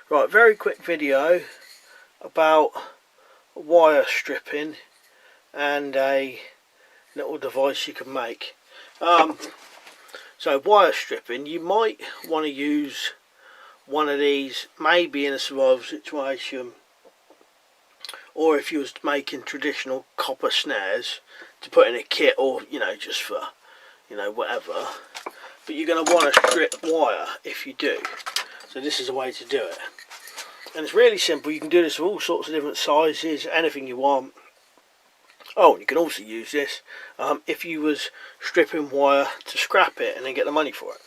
Right, very quick video about wire stripping and a little device you can make. So wire stripping, you might want to use one of these maybe in a survival situation, or if you was making traditional copper snares to put in a kit, or just for whatever. But you're going to want to strip wire if you do. So this is a way to do it, and it's really simple. You can do this with all sorts of different sizes, anything you want. Oh, and you can also use this if you was stripping wire to scrap it and then get the money for it.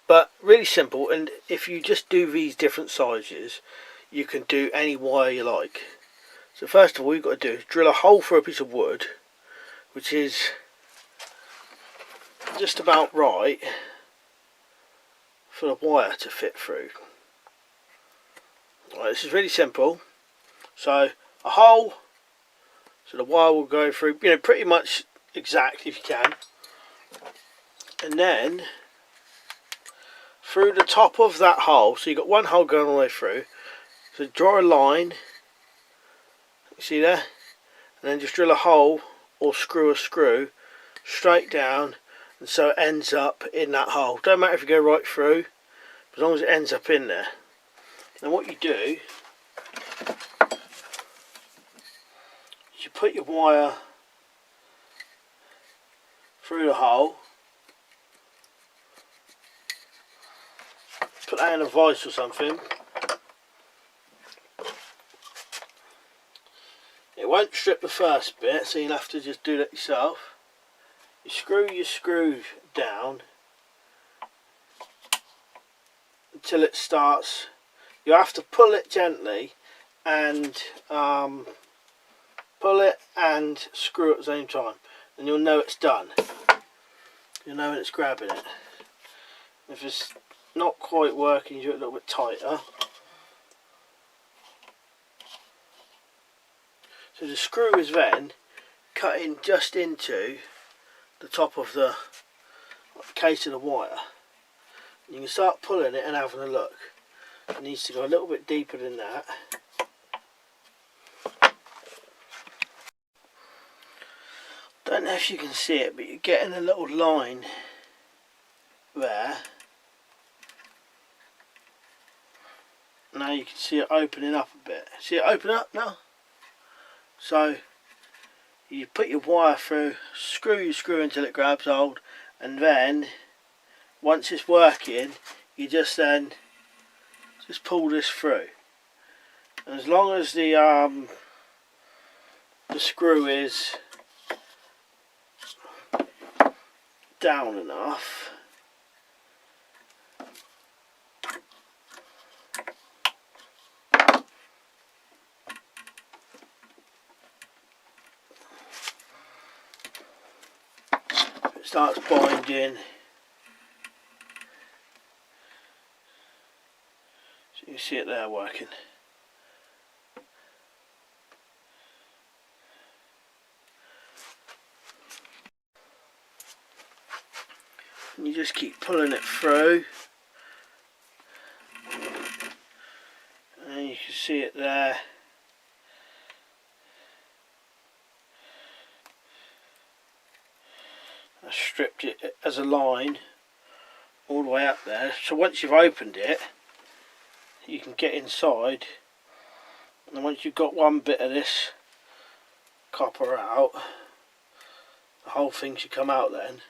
But really simple, and if you just do these different sizes, you can do any wire you like. So first of all, you've got to do is drill a hole through a piece of wood, which is just about right for the wire to fit through. Right, this is really simple. So a hole, so the wire will go through, pretty much exactly if you can, and then through the top of that hole. So you've got one hole going all the way through. So draw a line, you see there, and then just drill a hole or screw a screw straight down, and so it ends up in that hole. Don't matter if you go right through, as long as it ends up in there. Then what you do is you put your wire through the hole, put that in a vice or something. It won't strip the first bit, so you'll have to just do that yourself. You screw your screw down until it starts. You have to pull it gently and pull it and screw at the same time, and you'll know it's done. You'll know when it's grabbing it. If it's not quite working, you do it a little bit tighter. So the screw is then cutting just into the top of the case of the wire. You can start pulling it and having a look. It needs to go a little bit deeper than that. Don't know if you can see it, but you're getting a little line there. Now you can see it opening up a bit. See it open up now? So you put your wire through, screw your screw until it grabs hold, and then once it's working, you just pull this through. And as long as the screw is down enough, it starts binding. So you can see it there working. And you just keep pulling it through, and you can see it there. I stripped it as a line all the way up there, so once you've opened it, you can get inside, and once you've got one bit of this copper out, the whole thing should come out then.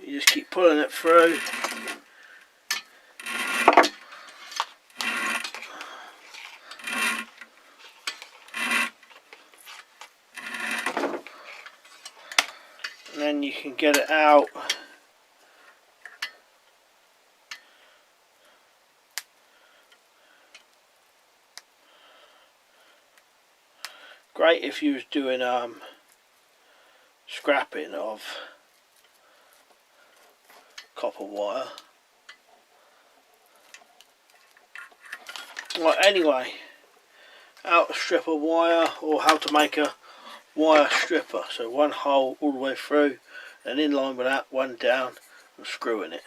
You just keep pulling it through. And then you can get it out. Great if you was doing scrapping of copper wire. Well, anyway, how to strip a wire, or how to make a wire stripper. So one hole all the way through, and in line with that, one down and screw in it.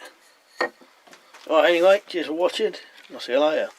Alright, anyway, cheers for watching, and I'll see you later.